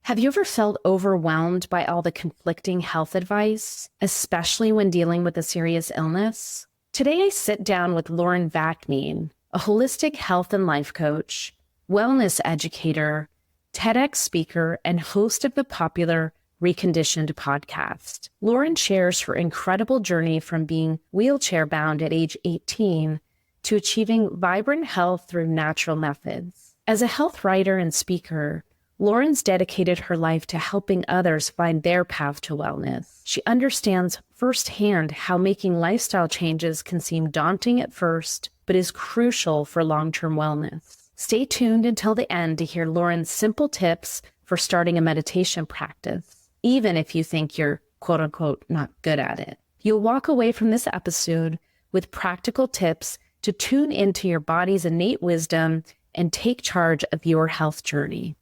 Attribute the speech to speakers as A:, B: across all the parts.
A: Have you ever felt overwhelmed by all the conflicting health advice, especially when dealing with a serious illness? Today, I sit down with Lauren Vaknine, a holistic health and life coach, wellness educator, TEDx speaker, and host of the popular Reconditioned podcast. Lauren shares her incredible journey from being wheelchair-bound at age 18 to achieving vibrant health through natural methods. As a health writer and speaker, Lauren's dedicated her life to helping others find their path to wellness. She understands firsthand how making lifestyle changes can seem daunting at first, but is crucial for long-term wellness. Stay tuned until the end to hear Lauren's simple tips for starting a meditation practice, even if you think you're quote-unquote not good at it. You'll walk away from this episode with practical tips to tune into your body's innate wisdom and take charge of your health journey.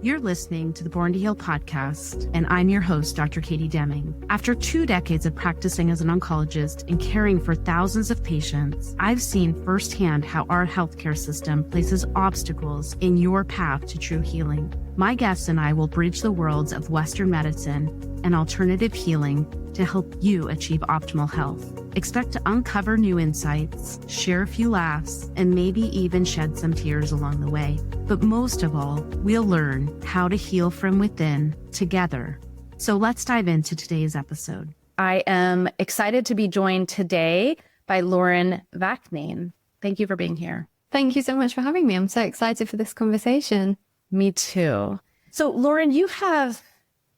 A: You're listening to the Born to Heal podcast, and I'm your host, Dr. Katie Deming. After 2 decades of practicing as an oncologist and caring for thousands of patients, I've seen firsthand how our healthcare system places obstacles in your path to true healing. My guests and I will bridge the worlds of Western medicine and alternative healing to help you achieve optimal health. Expect to uncover new insights, share a few laughs, and maybe even shed some tears along the way. But most of all, we'll learn how to heal from within together. So let's dive into today's episode. I am excited to be joined today by Lauren Vaknine. Thank you for being here.
B: Thank you so much for having me. I'm so excited for this conversation.
A: Me too. So Lauren, you have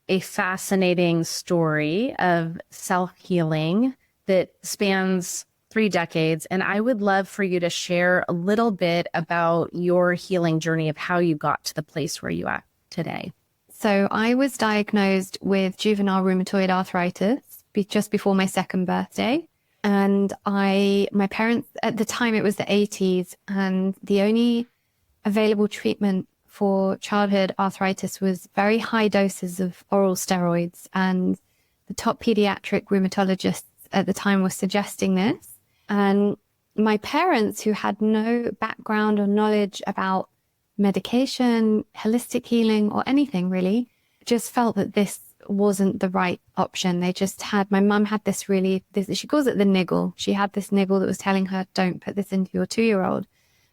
A: a fascinating story of self-healing that spans 3 decades. And I would love for you to share a little bit about your healing journey of how you got to the place where you are today.
B: So I was diagnosed with juvenile rheumatoid arthritis just before my 2nd birthday. And my parents, at the time it was the 80s, and the only available treatment for childhood arthritis was very high doses of oral steroids. And the top pediatric rheumatologists at the time were suggesting this. And my parents, who had no background or knowledge about medication, holistic healing, or anything really, just felt that this wasn't the right option. They just had, my mum had this she calls it the niggle. She had this niggle that was telling her, don't put this into your 2-year-old.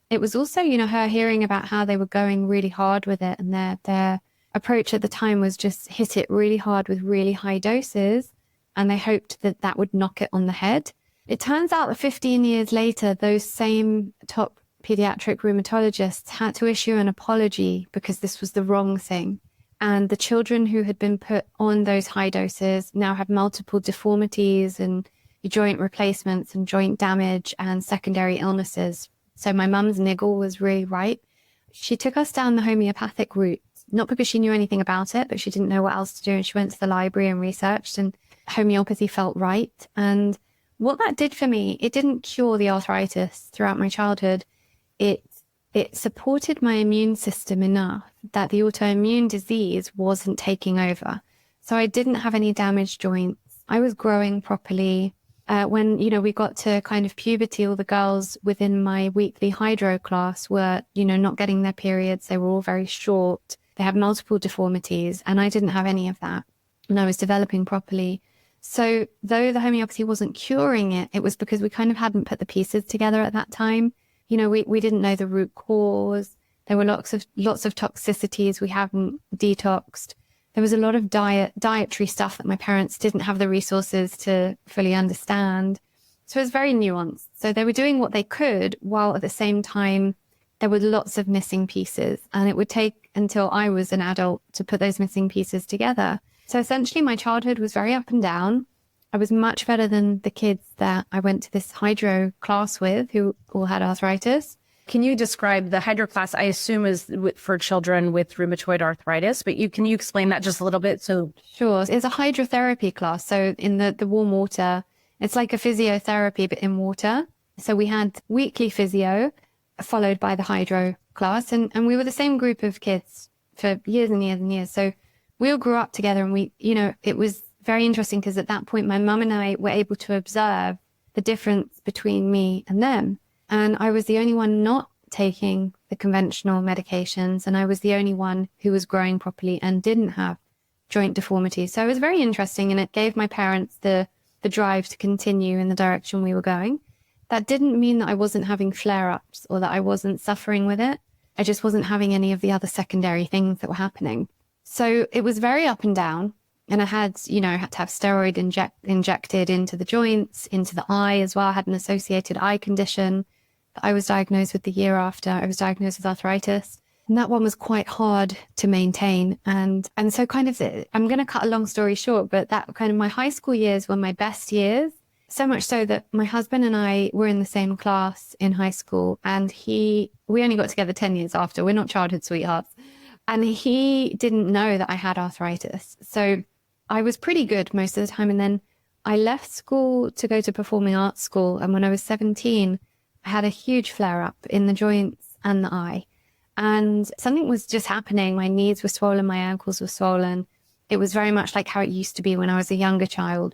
B: It was also, her hearing about how they were going really hard with it, and their approach at the time was just hit it really hard with really high doses, and they hoped that that would knock it on the head. It turns out that 15 years later, those same top pediatric rheumatologists had to issue an apology because this was the wrong thing. And the children who had been put on those high doses now have multiple deformities and joint replacements and joint damage and secondary illnesses. So my mum's niggle was really right. She took us down the homeopathic route, not because she knew anything about it, but she didn't know what else to do. And she went to the library and researched, and homeopathy felt right. And what that did for me, it didn't cure the arthritis throughout my childhood. It supported my immune system enough that the autoimmune disease wasn't taking over. So I didn't have any damaged joints. I was growing properly. When, we got to kind of puberty, all the girls within my weekly hydro class were, not getting their periods. They were all very short. They had multiple deformities, and I didn't have any of that. And I was developing properly. So though the homeopathy wasn't curing it, it was because we kind of hadn't put the pieces together at that time. We didn't know the root cause. There were lots of toxicities we hadn't detoxed. There was a lot of dietary stuff that my parents didn't have the resources to fully understand. So it was very nuanced. So they were doing what they could, while at the same time, there were lots of missing pieces. And it would take until I was an adult to put those missing pieces together. So essentially, my childhood was very up and down. I was much better than the kids that I went to this hydro class with, who all had arthritis.
A: Can you describe the hydro class? I assume is for children with rheumatoid arthritis, but can you explain that just a little bit?
B: Sure. It's a hydrotherapy class. So in the warm water, it's like a physiotherapy, but in water. So we had weekly physio followed by the hydro class. And we were the same group of kids for years and years and years. So we all grew up together, and it was very interesting because at that point, my mum and I were able to observe the difference between me and them. And I was the only one not taking the conventional medications, and I was the only one who was growing properly and didn't have joint deformity. So it was very interesting, and it gave my parents the drive to continue in the direction we were going. That didn't mean that I wasn't having flare-ups or that I wasn't suffering with it. I just wasn't having any of the other secondary things that were happening. So it was very up and down. And I had to have steroid injected into the joints, into the eye as well. I had an associated eye condition that I was diagnosed with the year after I was diagnosed with arthritis. And that one was quite hard to maintain. And so I'm going to cut a long story short, but that kind of my high school years were my best years. So much so that my husband and I were in the same class in high school, and we only got together 10 years after. We're not childhood sweethearts. And he didn't know that I had arthritis. So I was pretty good most of the time. And then I left school to go to performing arts school. And when I was 17, I had a huge flare up in the joints and the eye. And something was just happening. My knees were swollen. My ankles were swollen. It was very much like how it used to be when I was a younger child.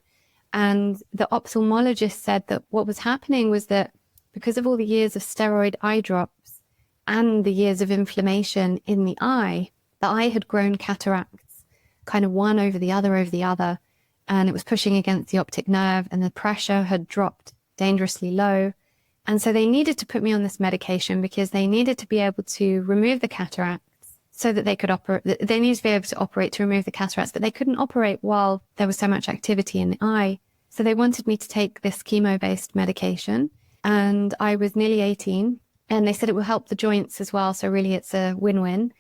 B: And the ophthalmologist said that what was happening was that because of all the years of steroid eye drops and the years of inflammation in the eye had grown cataracts, kind of one over the other, and it was pushing against the optic nerve, and the pressure had dropped dangerously low. And so they needed to put me on this medication because they needed to be able to remove the cataracts so that they could operate. They needed to be able to operate to remove the cataracts, but they couldn't operate while there was so much activity in the eye. So they wanted me to take this chemo-based medication, and I was nearly 18, and they said it will help the joints as well. So really it's a win-win.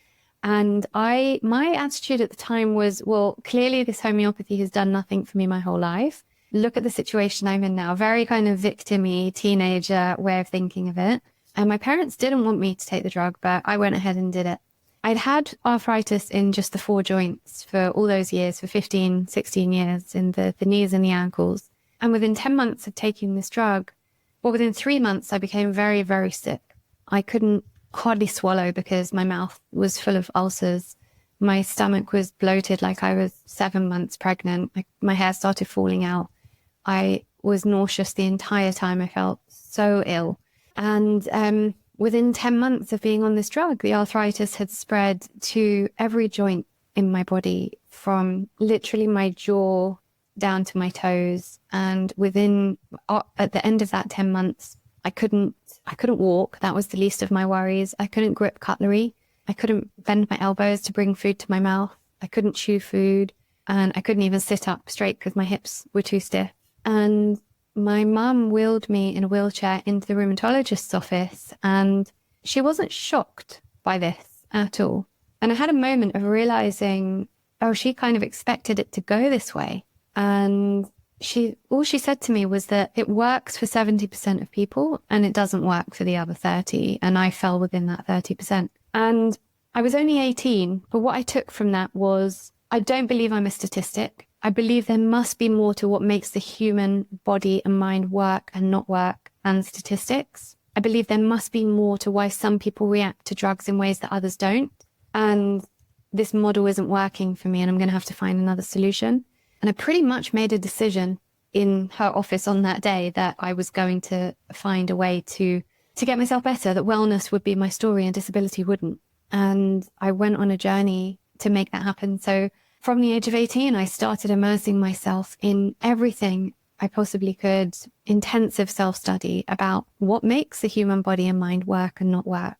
B: And my attitude at the time was, well, clearly this homeopathy has done nothing for me my whole life. Look at the situation I'm in now. Very kind of victim-y teenager way of thinking of it. And my parents didn't want me to take the drug, but I went ahead and did it. I'd had arthritis in just the 4 joints for all those years, for 15, 16 years, in the knees and the ankles. And within 10 months of taking this drug, within 3 months, I became very, very sick. I couldn't hardly swallow because my mouth was full of ulcers. My stomach was bloated like I was 7 months pregnant. My hair started falling out. I was nauseous the entire time. I felt so ill. And within 10 months of being on this drug, the arthritis had spread to every joint in my body, from literally my jaw down to my toes. And at the end of that 10 months, I couldn't walk. That was the least of my worries. I couldn't grip cutlery. I couldn't bend my elbows to bring food to my mouth. I couldn't chew food, and I couldn't even sit up straight because my hips were too stiff. And my mum wheeled me in a wheelchair into the rheumatologist's office, and she wasn't shocked by this at all. And I had a moment of realizing, she kind of expected it to go this way. And all she said to me was that it works for 70% of people and it doesn't work for the other 30. And I fell within that 30%. And I was only 18, but what I took from that was, I don't believe I'm a statistic. I believe there must be more to what makes the human body and mind work and not work than statistics. I believe there must be more to why some people react to drugs in ways that others don't. And this model isn't working for me, and I'm going to have to find another solution. And I pretty much made a decision in her office on that day that I was going to find a way to get myself better, that wellness would be my story and disability wouldn't. And I went on a journey to make that happen. So from the age of 18, I started immersing myself in everything I possibly could, intensive self-study about what makes the human body and mind work and not work.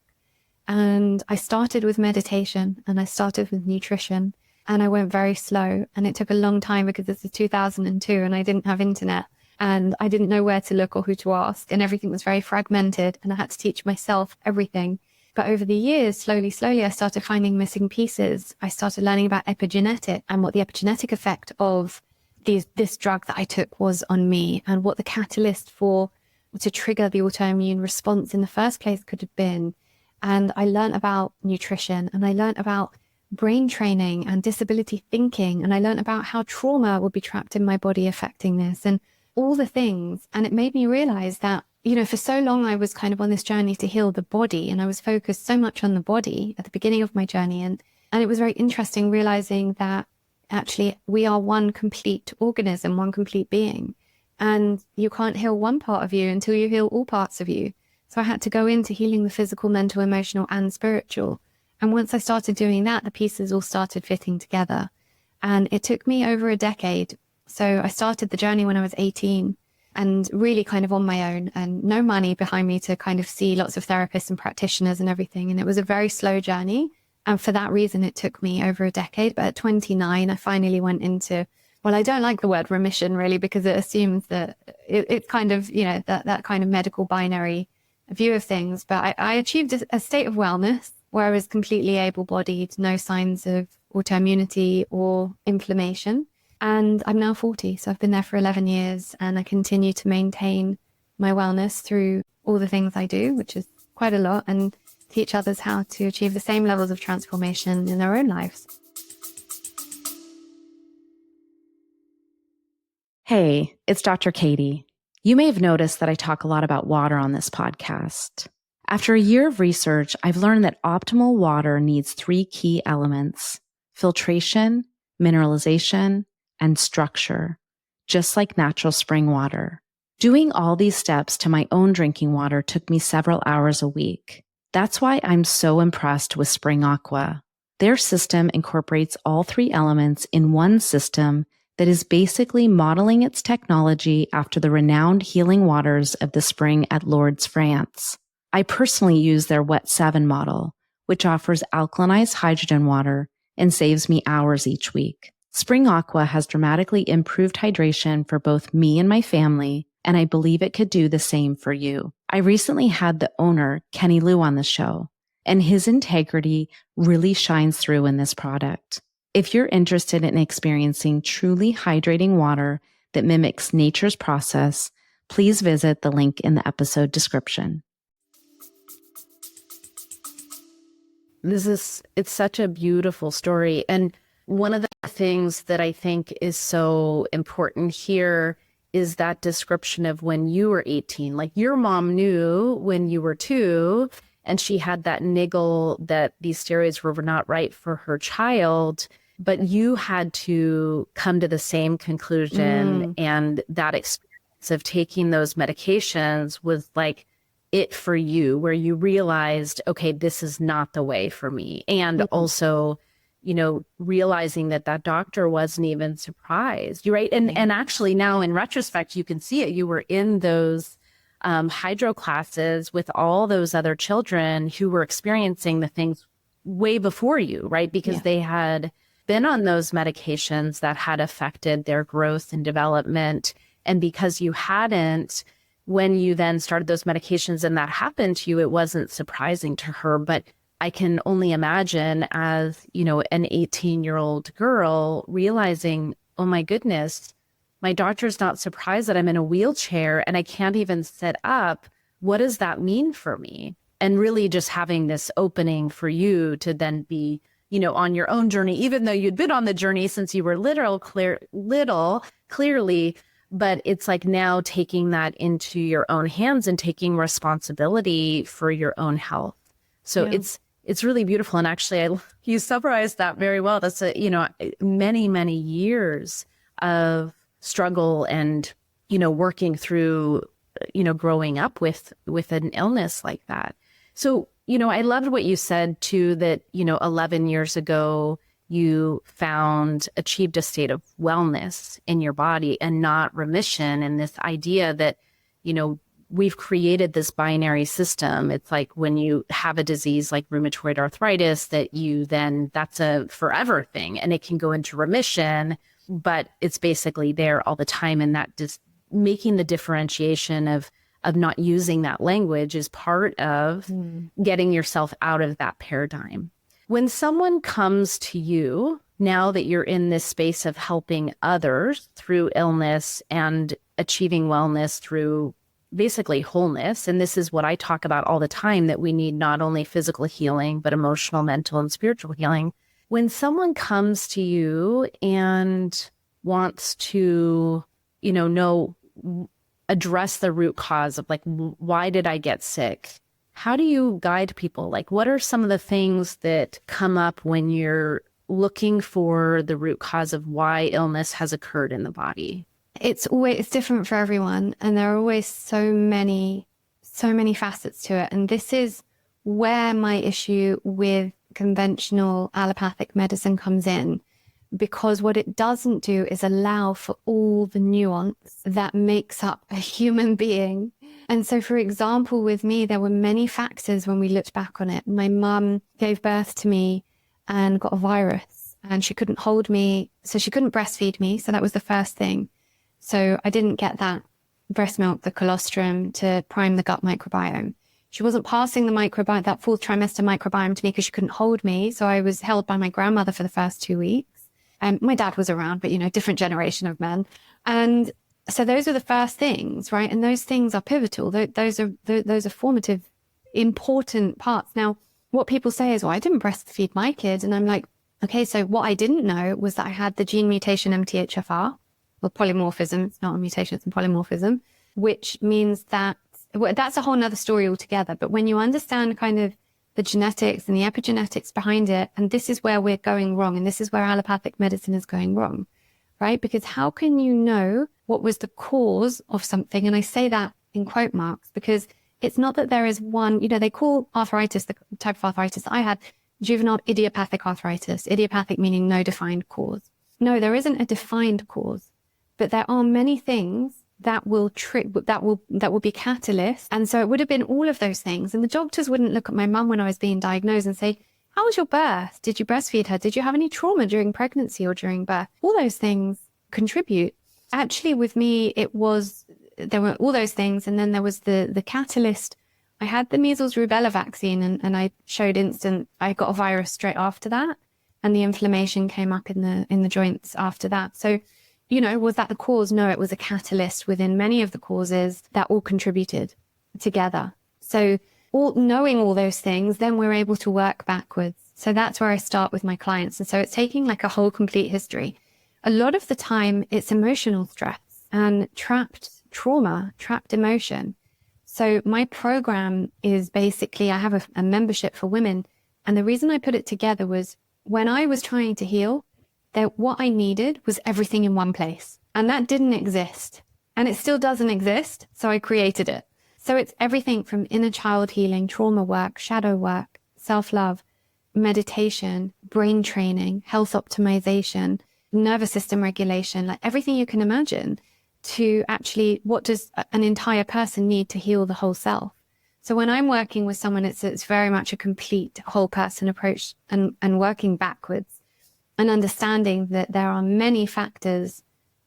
B: And I started with meditation, and I started with nutrition, and I went very slow, and it took a long time because this is 2002 and I didn't have internet, and I didn't know where to look or who to ask, and everything was very fragmented, and I had to teach myself everything. But over the years, slowly, I started finding missing pieces. I started learning about epigenetics and what the epigenetic effect of this drug that I took was on me, and what the catalyst to trigger the autoimmune response in the first place could have been. And I learned about nutrition, and I learned about brain training and disability thinking. And I learned about how trauma would be trapped in my body affecting this, and all the things. And it made me realize that, for so long I was kind of on this journey to heal the body, and I was focused so much on the body at the beginning of my journey. And it was very interesting realizing that actually we are one complete organism, one complete being. And you can't heal one part of you until you heal all parts of you. So I had to go into healing the physical, mental, emotional, and spiritual. And once I started doing that, the pieces all started fitting together. And it took me over a decade. So I started the journey when I was 18 and really kind of on my own, and no money behind me to kind of see lots of therapists and practitioners and everything. And it was a very slow journey. And for that reason, it took me over a decade. But at 29, I finally went into, well, I don't like the word remission really, because it assumes that it's kind of, that kind of medical binary view of things. But I achieved a state of wellness where I was completely able-bodied, no signs of autoimmunity or inflammation. And I'm now 40, so I've been there for 11 years, and I continue to maintain my wellness through all the things I do, which is quite a lot, and teach others how to achieve the same levels of transformation in their own lives.
A: Hey, it's Dr. Katie. You may have noticed that I talk a lot about water on this podcast. After a year of research, I've learned that optimal water needs 3 key elements: filtration, mineralization, and structure, just like natural spring water. Doing all these steps to my own drinking water took me several hours a week. That's why I'm so impressed with Spring Aqua. Their system incorporates all 3 elements in one system that is basically modeling its technology after the renowned healing waters of the spring at Lourdes, France. I personally use their Wet 7 model, which offers alkalinized hydrogen water and saves me hours each week. Spring Aqua has dramatically improved hydration for both me and my family, and I believe it could do the same for you. I recently had the owner, Kenny Lou, on the show, and his integrity really shines through in this product. If you're interested in experiencing truly hydrating water that mimics nature's process, please visit the link in the episode description. It's such a beautiful story. And one of the things that I think is so important here is that description of when you were 18. Like, your mom knew when you were 2, and she had that niggle that these steroids were not right for her child, but you had to come to the same conclusion. And that experience of taking those medications was like it for you, where you realized, okay, this is not the way for me. And also, realizing that doctor wasn't even surprised. You're right. And actually now in retrospect, you can see it. You were in those hydro classes with all those other children who were experiencing the things way before you, right? Because they had been on those medications that had affected their growth and development. And because you hadn't, when you then started those medications and that happened to you, it wasn't surprising to her. But I can only imagine, as, an 18-year-old girl realizing, oh my goodness, my doctor's not surprised that I'm in a wheelchair and I can't even sit up. What does that mean for me? And really just having this opening for you to then be, on your own journey, even though you'd been on the journey since you were clearly, but it's like now taking that into your own hands and taking responsibility for your own health. So it's really beautiful. And actually, you summarized that very well. That's many, many years of struggle and, working through, growing up with an illness like that. So, I loved what you said too, that, 11 years ago, you achieved a state of wellness in your body and not remission. And this idea that, we've created this binary system. It's like when you have a disease like rheumatoid arthritis, that's a forever thing and it can go into remission, but it's basically there all the time. And that just making the differentiation of not using that language is part of getting yourself out of that paradigm. When someone comes to you, now that you're in this space of helping others through illness and achieving wellness through basically wholeness, and this is what I talk about all the time, that we need not only physical healing, but emotional, mental, and spiritual healing. When someone comes to you and wants to, address the root cause of like, why did I get sick? How do you guide people? Like, what are some of the things that come up when you're looking for the root cause of why illness has occurred in the body?
B: It's different for everyone. And there are always so many so many facets to it. And this is where my issue with conventional allopathic medicine comes in, because what it doesn't do is allow for all the nuance that makes up a human being. And so, for example, with me, there were many factors when we looked back on it. My mum gave birth to me and got a virus, and she couldn't hold me, so she couldn't breastfeed me. So that was the first thing. So I didn't get that breast milk, the colostrum, to prime the gut microbiome. She wasn't passing the microbiome, that fourth trimester microbiome to me, because she couldn't hold me. So I was held by my grandmother for the first 2 weeks. My dad was around, but, different generation of men. And so those are the first things, right? And those things are pivotal. Those are formative, important parts. Now, what people say is, well, I didn't breastfeed my kid. And I'm like, okay, so what I didn't know was that I had the gene mutation MTHFR, or polymorphism. It's not a mutation, it's a polymorphism, which means that, that's a whole nother story altogether. But when you understand kind of the genetics and the epigenetics behind it, and this is where we're going wrong, and this is where allopathic medicine is going wrong, right? Because how can you know what was the cause of something? And I say that in quote marks, because it's not that there is one, they call arthritis, the type of arthritis I had, juvenile idiopathic arthritis, idiopathic meaning no defined cause. No, there isn't a defined cause, but there are many things that will be catalysts. And so it would have been all of those things. And the doctors wouldn't look at my mum when I was being diagnosed and say, how was your birth? Did you breastfeed her? Did you have any trauma during pregnancy or during birth? All those things contribute. Actually, with me, there were all those things. And then there was the catalyst. I had the measles rubella vaccine, and I showed I got a virus straight after that. And the inflammation came up in the joints after that. So, was that the cause? No, it was a catalyst within many of the causes that all contributed together. So knowing all those things, then we're able to work backwards. So that's where I start with my clients. And so it's taking like a whole complete history. A lot of the time it's emotional stress and trapped trauma, trapped emotion. So my program is basically, I have a membership for women. And the reason I put it together was when I was trying to heal, that what I needed was everything in one place. And that didn't exist. And it still doesn't exist. So I created it. So it's everything from inner child healing, trauma work, shadow work, self-love, meditation, brain training, health optimization, nervous system regulation, like everything you can imagine, to actually, what does an entire person need to heal the whole self? So when I'm working with someone, it's very much a complete whole person approach, and working backwards, and understanding that there are many factors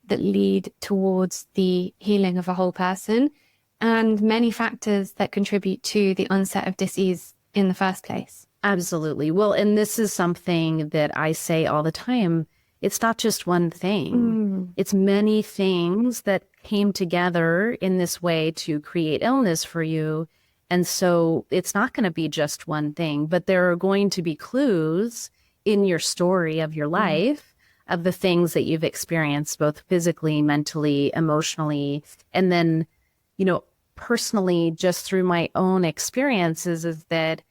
B: that lead towards the healing of a whole person, and many factors that contribute to the onset of disease in the first place.
A: Absolutely. Well, and this is something that I say all the time. It's not just one thing. It's many things that came together in this way to create illness for you. And so it's not going to be just one thing, but there are going to be clues in your story of your life of the things that you've experienced, both physically, mentally, emotionally. And then, personally, just through my own experiences, is that,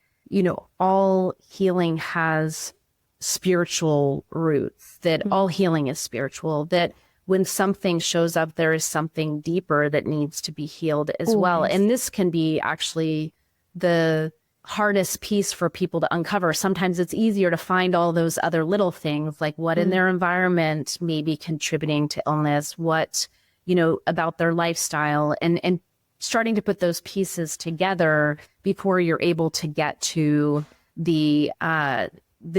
A: all healing has spiritual roots, that all healing is spiritual, that when something shows up, there is something deeper that needs to be healed as well. And this can be actually the hardest piece for people to uncover. Sometimes it's easier to find all those other little things, like what in their environment may be contributing to illness, what, about their lifestyle, and starting to put those pieces together before you're able to get to the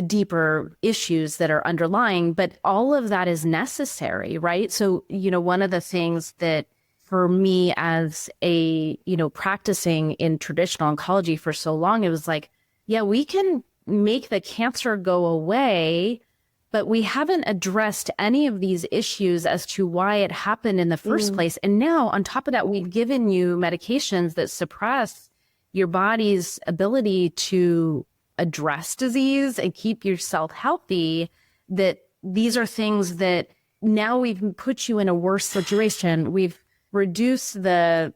A: deeper issues that are underlying. But all of that is necessary, right? So, one of the things that for me as a, practicing in traditional oncology for so long, it was like, yeah, we can make the cancer go away, but we haven't addressed any of these issues as to why it happened in the first place. And now on top of that, we've given you medications that suppress your body's ability to address disease and keep yourself healthy, that these are things that now we've put you in a worse situation. We've reduced the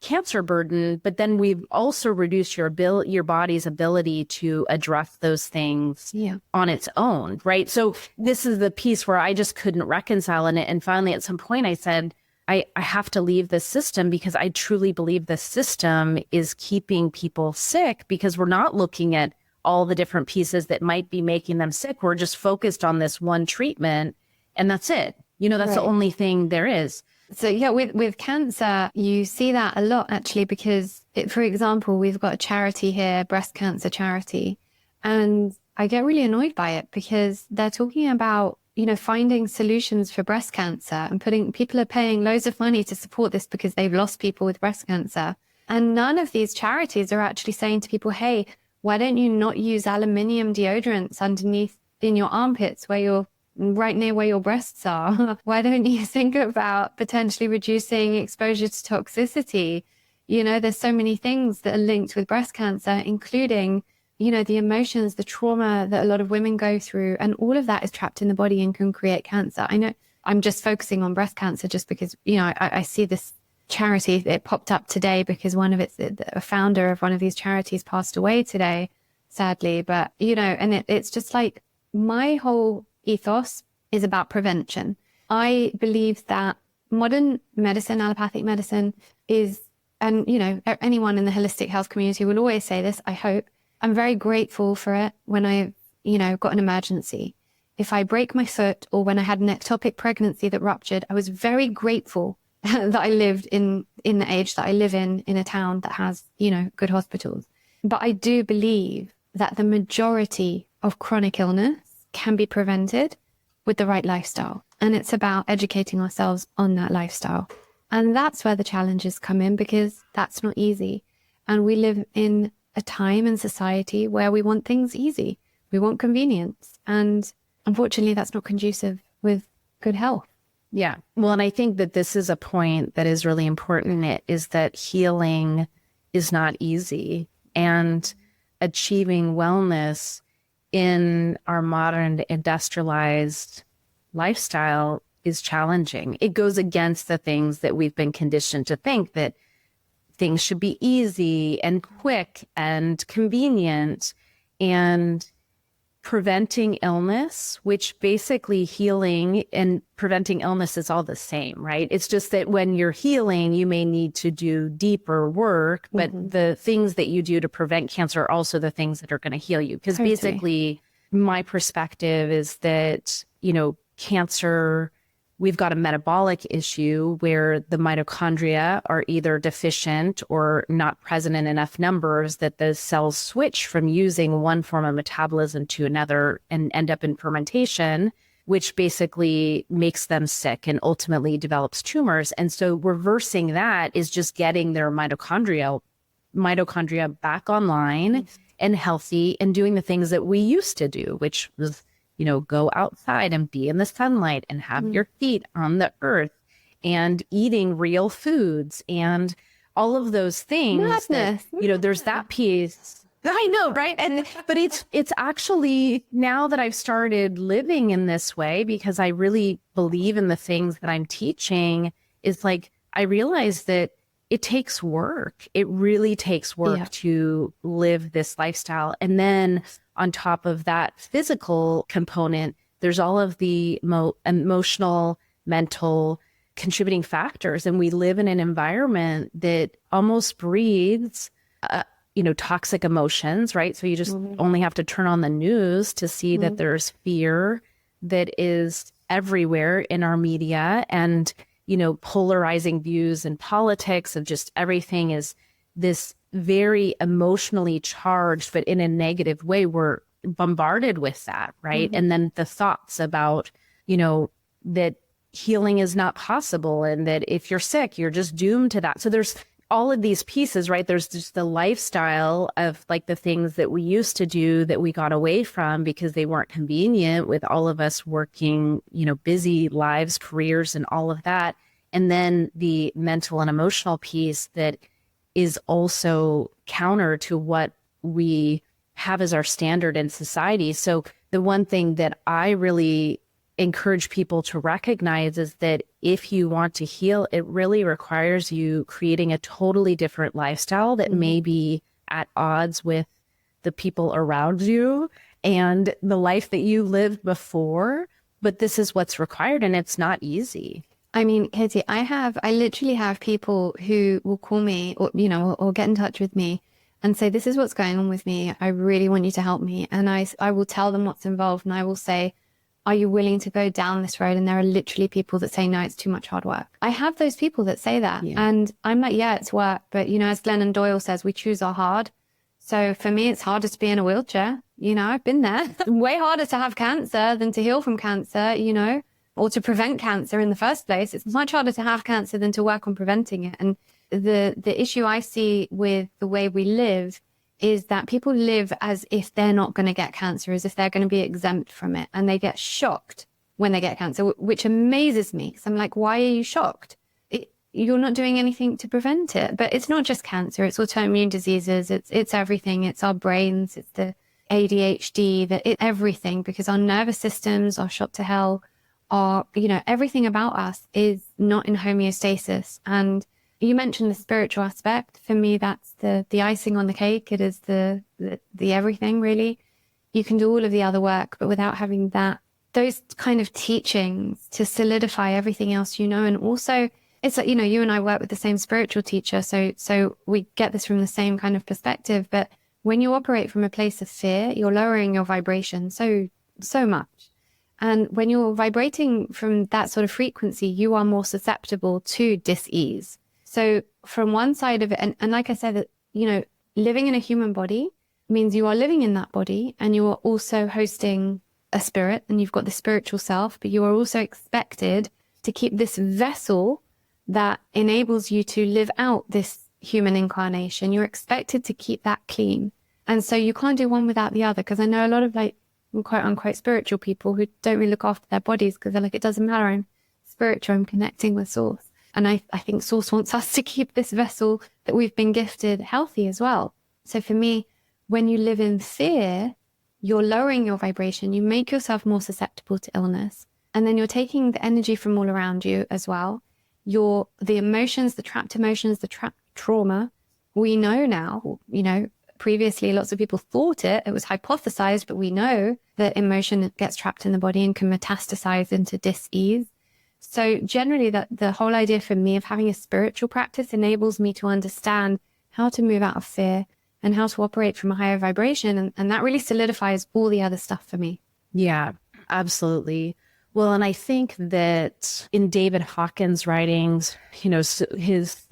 A: cancer burden, but then we've also reduced your body's ability to address those things on its own, right? So this is the piece where I just couldn't reconcile in it. And finally, at some point I said, I have to leave this system because I truly believe the system is keeping people sick because we're not looking at all the different pieces that might be making them sick. We're just focused on this one treatment and that's it. That's the only thing there is.
B: So yeah, with cancer, you see that a lot actually, because for example, we've got a charity here, breast cancer charity, and I get really annoyed by it because they're talking about, finding solutions for breast cancer and people are paying loads of money to support this because they've lost people with breast cancer. And none of these charities are actually saying to people, hey, why don't you not use aluminium deodorants underneath in your armpits where you're right near where your breasts are? Why don't you think about potentially reducing exposure to toxicity? There's so many things that are linked with breast cancer, including, the emotions, the trauma that a lot of women go through, and all of that is trapped in the body and can create cancer. I know I'm just focusing on breast cancer just because, I see this charity that popped up today because a founder of one of these charities passed away today, sadly. But, and it's just like my whole ethos is about prevention. I believe that modern medicine, allopathic medicine is, and anyone in the holistic health community will always say this, I hope. I'm very grateful for it when I've, got an emergency. If I break my foot or when I had an ectopic pregnancy that ruptured, I was very grateful that I lived in the age that I live in a town that has, good hospitals. But I do believe that the majority of chronic illness can be prevented with the right lifestyle. And it's about educating ourselves on that lifestyle. And that's where the challenges come in, because that's not easy. And we live in a time and society where we want things easy. We want convenience. And unfortunately, that's not conducive with good health.
A: Yeah. Well, and I think that this is a point that is really important. It is that healing is not easy, and achieving wellness in our modern industrialized lifestyle is challenging. It goes against the things that we've been conditioned to think, that things should be easy and quick and convenient, and preventing illness, which basically healing and preventing illness is all the same, right? It's just that when you're healing, you may need to do deeper work, but the things that you do to prevent cancer are also the things that are going to heal you. Because basically my perspective is that, cancer, we've got a metabolic issue where the mitochondria are either deficient or not present in enough numbers that the cells switch from using one form of metabolism to another and end up in fermentation, which basically makes them sick and ultimately develops tumors. And so reversing that is just getting their mitochondria back online and healthy and doing the things that we used to do, which was go outside and be in the sunlight and have your feet on the earth and eating real foods and all of those things.
B: Madness.
A: There's that piece. I know, right? But it's actually, now that I've started living in this way, because I really believe in the things that I'm teaching, is like, I realize that it takes work. It really takes work to live this lifestyle. And then on top of that physical component, there's all of the emotional, mental contributing factors. And we live in an environment that almost breeds, toxic emotions, right? So you just only have to turn on the news to see that there's fear that is everywhere in our media, and, polarizing views in politics of just everything is this very emotionally charged, but in a negative way. We're bombarded with that, right? And then the thoughts about, that healing is not possible and that if you're sick, you're just doomed to that. So there's all of these pieces, right? There's just the lifestyle of like the things that we used to do that we got away from because they weren't convenient, with all of us working, busy lives, careers, and all of that. And then the mental and emotional piece that is also counter to what we have as our standard in society. So the one thing that I really encourage people to recognize is that if you want to heal, it really requires you creating a totally different lifestyle that may be at odds with the people around you and the life that you lived before. But this is what's required, and it's not easy.
B: I mean, Katie, I literally have people who will call me or, or get in touch with me and say, this is what's going on with me. I really want you to help me. And I will tell them what's involved, and I will say, are you willing to go down this road? And there are literally people that say, no, it's too much hard work. I have those people that say that.
A: Yeah.
B: And I'm like, yeah, it's work. But, as Glennon Doyle says, we choose our hard. So for me, it's harder to be in a wheelchair. I've been there. Way harder to have cancer than to heal from cancer, or to prevent cancer in the first place. It's much harder to have cancer than to work on preventing it. And the issue I see with the way we live is that people live as if they're not going to get cancer, as if they're going to be exempt from it. And they get shocked when they get cancer, which amazes me. So I'm like, why are you shocked? You're not doing anything to prevent it. But it's not just cancer. It's autoimmune diseases. It's everything. It's our brains. It's the ADHD, everything, because our nervous systems are shot to hell. Everything about us is not in homeostasis. And you mentioned the spiritual aspect. For me, that's the icing on the cake. It is the everything, really. You can do all of the other work, but without having those kind of teachings to solidify everything else, and also it's like, you and I work with the same spiritual teacher. So we get this from the same kind of perspective. But when you operate from a place of fear, you're lowering your vibration so much. And when you're vibrating from that sort of frequency, you are more susceptible to dis-ease. So from one side of it, and like I said, that, living in a human body means you are living in that body, and you are also hosting a spirit, and you've got the spiritual self, but you are also expected to keep this vessel that enables you to live out this human incarnation. You're expected to keep that clean. And so you can't do one without the other, because I know a lot of quote unquote spiritual people who don't really look after their bodies because they're like, it doesn't matter, I'm spiritual, I'm connecting with source. And I think source wants us to keep this vessel that we've been gifted healthy as well. So for me, when you live in fear, you're lowering your vibration, you make yourself more susceptible to illness, and then you're taking the energy from all around you as well. The emotions, the trapped trauma, we know now, previously, lots of people thought it was hypothesized, but we know that emotion gets trapped in the body and can metastasize into dis-ease. So generally, the whole idea for me of having a spiritual practice enables me to understand how to move out of fear and how to operate from a higher vibration. And that really solidifies all the other stuff for me.
A: Yeah, absolutely. Well, and I think that in David Hawkins' writings,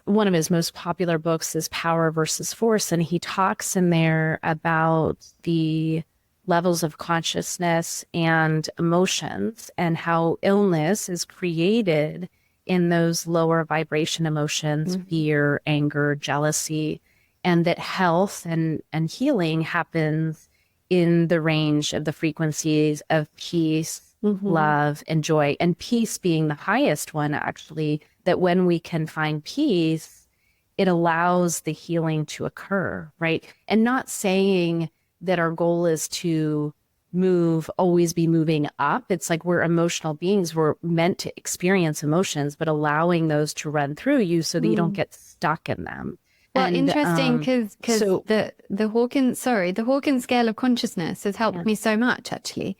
A: one of his most popular books is Power versus Force. And he talks in there about the levels of consciousness and emotions and how illness is created in those lower vibration emotions, fear, anger, jealousy, and that health and healing happens in the range of the frequencies of peace, love, and joy, and peace being the highest one, actually, that when we can find peace, it allows the healing to occur, right? And not saying that our goal is to always be moving up. It's like we're emotional beings. We're meant to experience emotions, but allowing those to run through you so that you don't get stuck in them.
B: Well,
A: and,
B: interesting, because the Hawkins scale of consciousness has helped me so much, actually.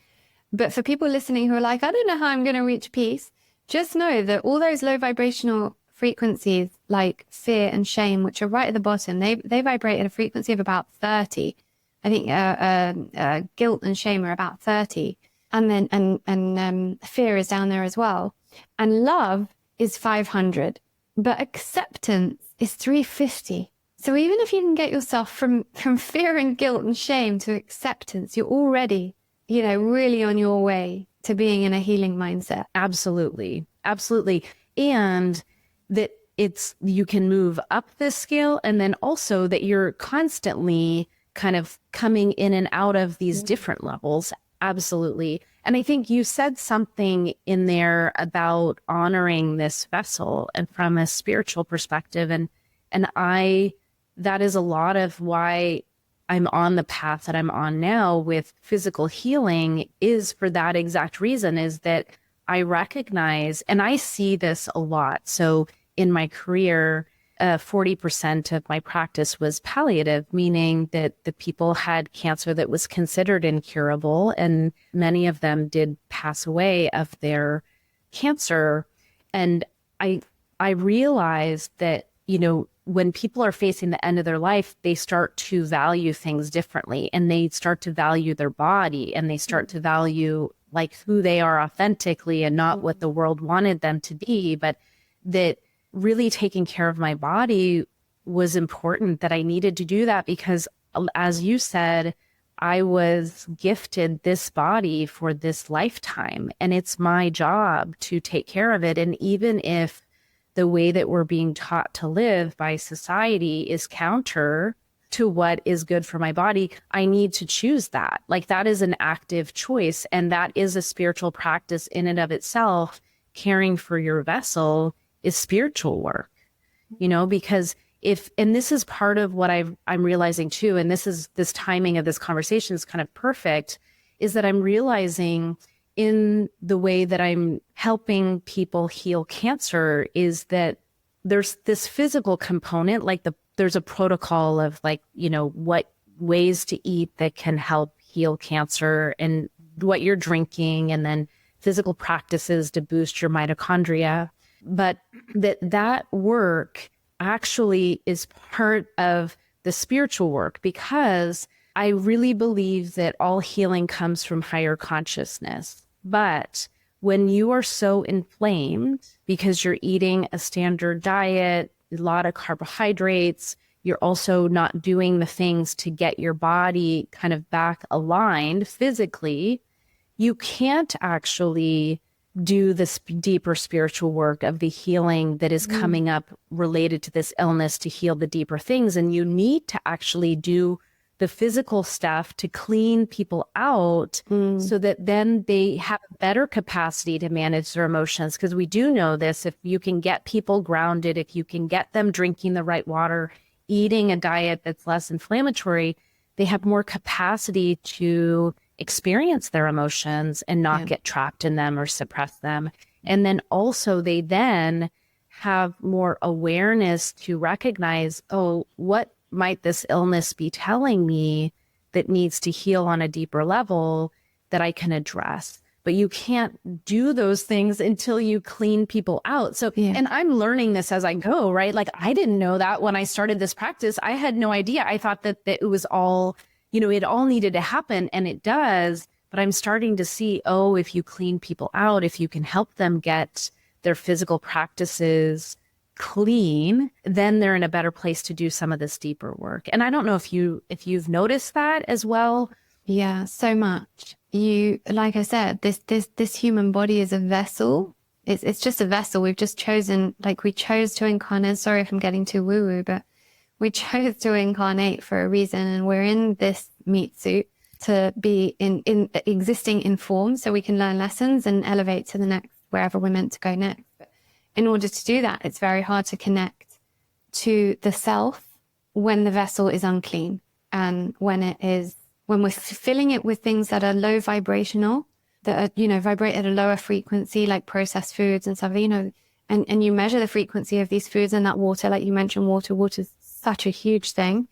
B: But for people listening who are like, I don't know how I'm going to reach peace, just know that all those low vibrational frequencies like fear and shame, which are right at the bottom, they vibrate at a frequency of about 30. I think guilt and shame are about 30. And then fear is down there as well. And love is 500. But acceptance is 350. So even if you can get yourself from fear and guilt and shame to acceptance, you're already, really on your way to being in a healing mindset.
A: Absolutely. Absolutely. And that you can move up this scale, and then also that you're constantly kind of coming in and out of these different levels. Absolutely. And I think you said something in there about honoring this vessel and from a spiritual perspective. And that is a lot of why I'm on the path that I'm on now with physical healing, is for that exact reason, is that I recognize, and I see this a lot. So in my career, 40% of my practice was palliative, meaning that the people had cancer that was considered incurable, and many of them did pass away of their cancer. And I realized that, when people are facing the end of their life, they start to value things differently, and they start to value their body, and they start to value like who they are authentically and not what the world wanted them to be. But that really taking care of my body was important, that I needed to do that because, as you said, I was gifted this body for this lifetime, and it's my job to take care of it. And even if the way that we're being taught to live by society is counter to what is good for my body, I need to choose that. Like, that is an active choice. And that is a spiritual practice in and of itself. Caring for your vessel is spiritual work, because and this is part of what I'm realizing too, and this timing of this conversation is kind of perfect, is that I'm realizing in the way that I'm helping people heal cancer is that there's this physical component, like there's a protocol of what ways to eat that can help heal cancer and what you're drinking, and then physical practices to boost your mitochondria. But that work actually is part of the spiritual work, because I really believe that all healing comes from higher consciousness. But when you are so inflamed because you're eating a standard diet, a lot of carbohydrates, you're also not doing the things to get your body kind of back aligned physically, you can't actually do this deeper spiritual work of the healing that is coming up related to this illness to heal the deeper things. And you need to actually do the physical stuff to clean people out so that then they have a better capacity to manage their emotions. Because we do know this, if you can get people grounded, if you can get them drinking the right water, eating a diet that's less inflammatory, they have more capacity to experience their emotions and not get trapped in them or suppress them. And then also they then have more awareness to recognize, oh, what might this illness be telling me that needs to heal on a deeper level that I can address? But you can't do those things until you clean people out. So, and I'm learning this as I go, right? Like, I didn't know that when I started this practice. I had no idea. I thought that it was all, it all needed to happen, and it does. But I'm starting to see, oh, if you clean people out, if you can help them get their physical practices clean, then they're in a better place to do some of this deeper work. And I don't know if you've noticed that as well.
B: Yeah, so much. Like I said, this human body is a vessel. It's just a vessel. We've just chosen, we chose to incarnate. Sorry if I'm getting too woo-woo, but we chose to incarnate for a reason, and we're in this meat suit to be in existing in form so we can learn lessons and elevate to the next, wherever we're meant to go next. But in order to do that, it's very hard to connect to the self when the vessel is unclean, and when we're filling it with things that are low vibrational, that are, vibrate at a lower frequency, like processed foods and stuff, and you measure the frequency of these foods and that water, like you mentioned, water's such a huge thing.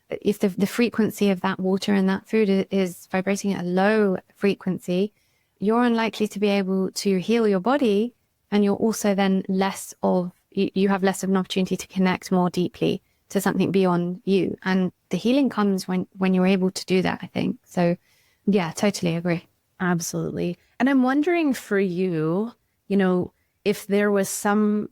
B: If the frequency of that water and that food is vibrating at a low frequency, you're unlikely to be able to heal your body. And you're also then you have less of an opportunity to connect more deeply to something beyond you. And the healing comes when you're able to do that, I think. So yeah, totally agree.
A: Absolutely. And I'm wondering for you, if there was some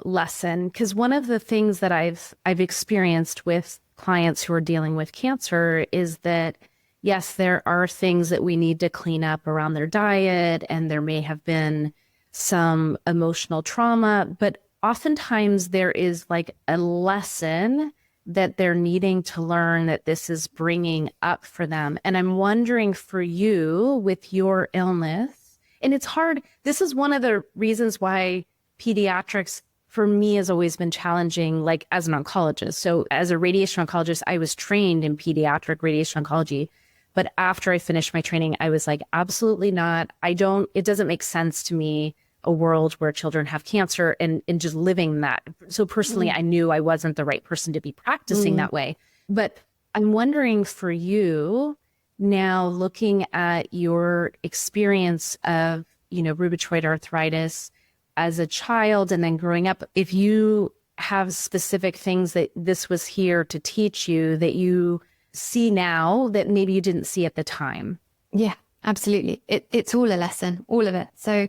A: lesson, because one of the things that I've experienced with clients who are dealing with cancer is that, yes, there are things that we need to clean up around their diet, and there may have been some emotional trauma, but oftentimes there is like a lesson that they're needing to learn that this is bringing up for them. And I'm wondering for you with your illness, and it's hard. This is one of the reasons why pediatrics for me has always been challenging, like as an oncologist. So as a radiation oncologist, I was trained in pediatric radiation oncology. But after I finished my training, I was like, absolutely not. It doesn't make sense to me, a world where children have cancer and just living that. So personally, I knew I wasn't the right person to be practicing that way. But I'm wondering for you now, looking at your experience of, rheumatoid arthritis, as a child and then growing up, if you have specific things that this was here to teach you that you see now that maybe you didn't see at the time.
B: Yeah, absolutely. It's all a lesson, all of it. So,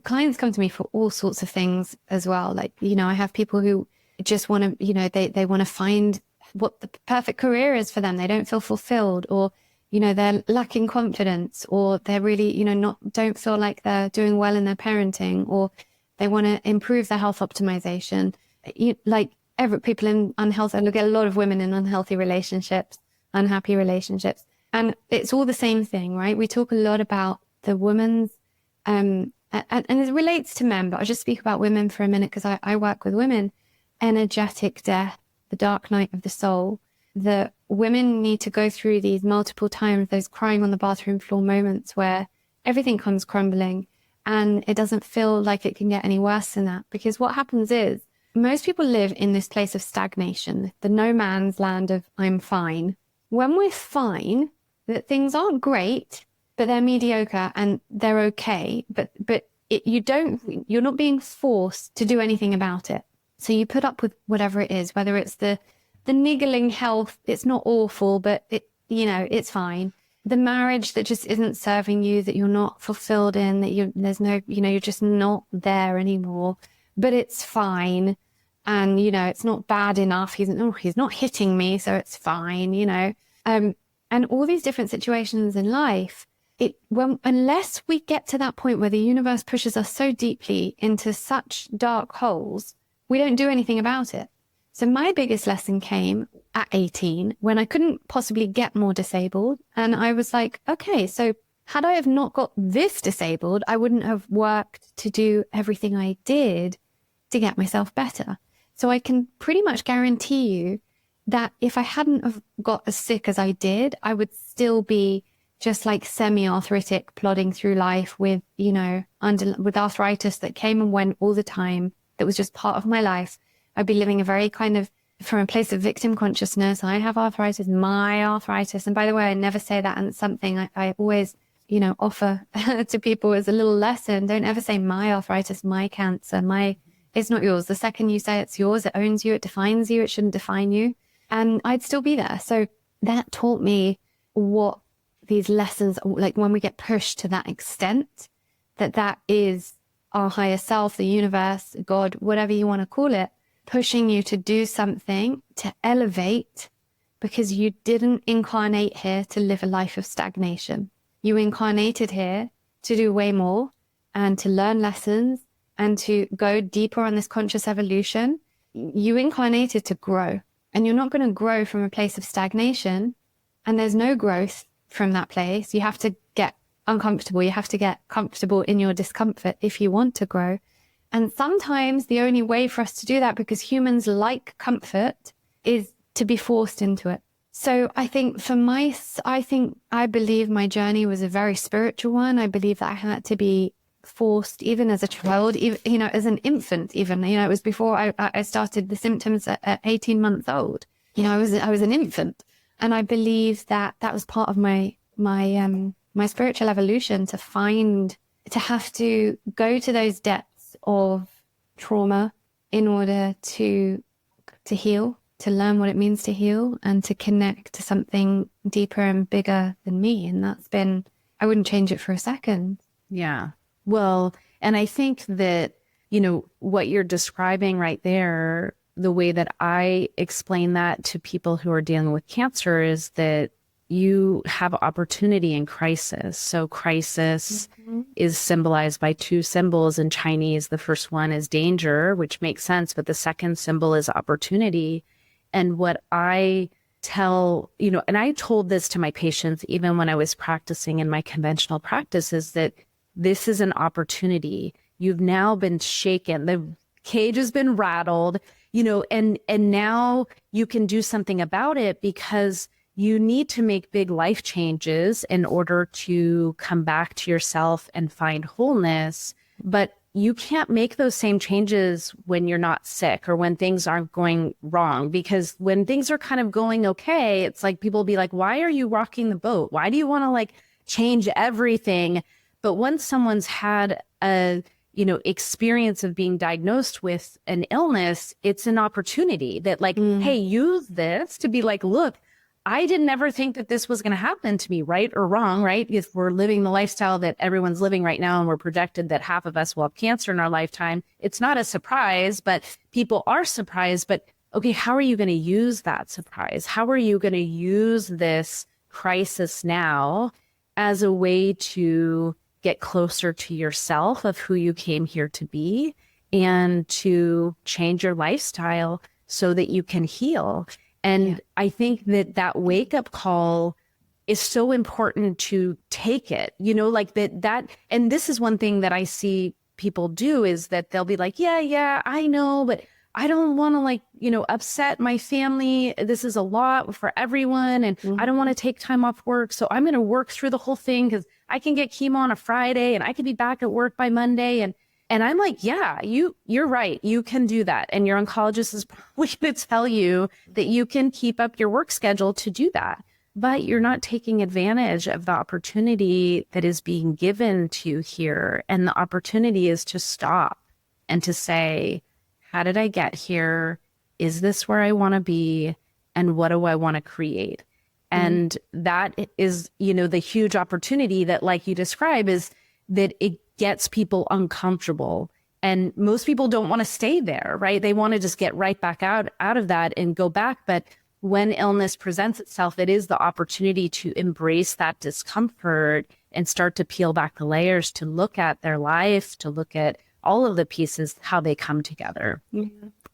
B: clients come to me for all sorts of things as well. Like, I have people who just want to, they want to find what the perfect career is for them. They don't feel fulfilled, or, they're lacking confidence, or they're really, don't feel like they're doing well in their parenting, or they want to improve their health optimization. People in unhealthy, I look at a lot of women in unhealthy relationships, unhappy relationships. And it's all the same thing, right? We talk a lot about the woman's, and it relates to men, but I'll just speak about women for a minute because I work with women. Energetic death, the dark night of the soul. The women need to go through these multiple times, those crying on the bathroom floor moments where everything comes crumbling and it doesn't feel like it can get any worse than that. Because what happens is most people live in this place of stagnation, the no man's land of I'm fine. When we're fine, that things aren't great, but they're mediocre and they're okay. But you're not being forced to do anything about it. So you put up with whatever it is, whether it's the niggling health, it's not awful, but it's fine. The marriage that just isn't serving you, that you're not fulfilled in, that you're just not there anymore, but it's fine. And, it's not bad enough. He's not hitting me, so it's fine, and all these different situations in life, unless we get to that point where the universe pushes us so deeply into such dark holes, we don't do anything about it. So my biggest lesson came at 18 when I couldn't possibly get more disabled. And I was like, okay, so had I have not got this disabled, I wouldn't have worked to do everything I did to get myself better. So I can pretty much guarantee you that if I hadn't have got as sick as I did, I would still be just like semi-arthritic, plodding through life with, with arthritis that came and went all the time. That was just part of my life. I'd be living a very kind of from a place of victim consciousness. I have arthritis, my arthritis. And by the way, I never say that. And it's something I always, offer to people as a little lesson. Don't ever say my arthritis, my cancer, it's not yours. The second you say it's yours, it owns you, it defines you, it shouldn't define you. And I'd still be there. So that taught me what these lessons, like when we get pushed to that extent, that is our higher self, the universe, God, whatever you want to call it, pushing you to do something, to elevate, because you didn't incarnate here to live a life of stagnation. You incarnated here to do way more and to learn lessons and to go deeper on this conscious evolution. You incarnated to grow, and you're not going to grow from a place of stagnation. And there's no growth from that place. You have to get uncomfortable. You have to get comfortable in your discomfort if you want to grow. And sometimes the only way for us to do that, because humans like comfort, is to be forced into it. So I think I believe my journey was a very spiritual one. I believe that I had to be forced, even as a child, even, as an infant, even, it was before I started the symptoms at 18 months old. I was an infant. And I believe that was part of my spiritual evolution, to have to go to those depths of trauma in order to heal, to learn what it means to heal, and to connect to something deeper and bigger than me. And I wouldn't change it for a second.
A: Yeah. Well, and I think that, what you're describing right there, the way that I explain that to people who are dealing with cancer is that you have opportunity in crisis. So crisis is symbolized by two symbols in Chinese. The first one is danger, which makes sense, but the second symbol is opportunity. And what I tell, and I told this to my patients, even when I was practicing in my conventional practice, is that this is an opportunity. You've now been shaken. The cage has been rattled, and now you can do something about it, because you need to make big life changes in order to come back to yourself and find wholeness. But you can't make those same changes when you're not sick or when things aren't going wrong, because when things are kind of going okay, it's like people will be like, why are you rocking the boat? Why do you want to change everything? But once someone's had a experience of being diagnosed with an illness, it's an opportunity that like, hey, use this to be like, look, I didn't ever think that this was going to happen to me, right or wrong, right? If we're living the lifestyle that everyone's living right now and we're projected that half of us will have cancer in our lifetime, it's not a surprise, but people are surprised. But okay, how are you going to use that surprise? How are you going to use this crisis now as a way to get closer to yourself of who you came here to be and to change your lifestyle so that you can heal? And I think that wake up call is so important to take it, like that. And this is one thing that I see people do is that they'll be like, yeah, I know, but I don't want to upset my family. This is a lot for everyone. And I don't want to take time off work. So I'm going to work through the whole thing because I can get chemo on a Friday and I can be back at work by Monday. And I'm like, yeah, you're right. You can do that. And your oncologist is probably going to tell you that you can keep up your work schedule to do that. But you're not taking advantage of the opportunity that is being given to you here. And the opportunity is to stop and to say, how did I get here? Is this where I want to be? And what do I want to create? And that is, the huge opportunity that, like you describe, is that it gets people uncomfortable. And most people don't want to stay there, right? They want to just get right back out of that and go back. But when illness presents itself, it is the opportunity to embrace that discomfort and start to peel back the layers, to look at their life, to look at all of the pieces, how they come together.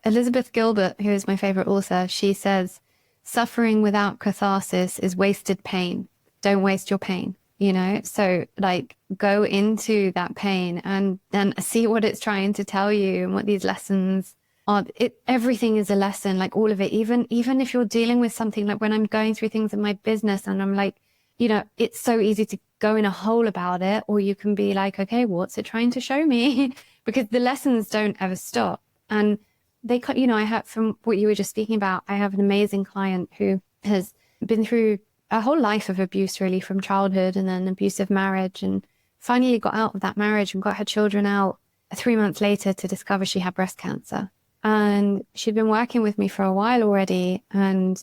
B: Elizabeth Gilbert, who is my favorite author, she says, suffering without catharsis is wasted pain. Don't waste your pain. So like go into that pain and then see what it's trying to tell you and what these lessons are. Everything is a lesson, like all of it, even if you're dealing with something, like when I'm going through things in my business and I'm like, it's so easy to go in a hole about it, or you can be like, okay, what's it trying to show me? Because the lessons don't ever stop. And they, I have, from what you were just speaking about, I have an amazing client who has been through a whole life of abuse, really, from childhood and then abusive marriage, and finally got out of that marriage and got her children out 3 months later to discover she had breast cancer. And she'd been working with me for a while already. And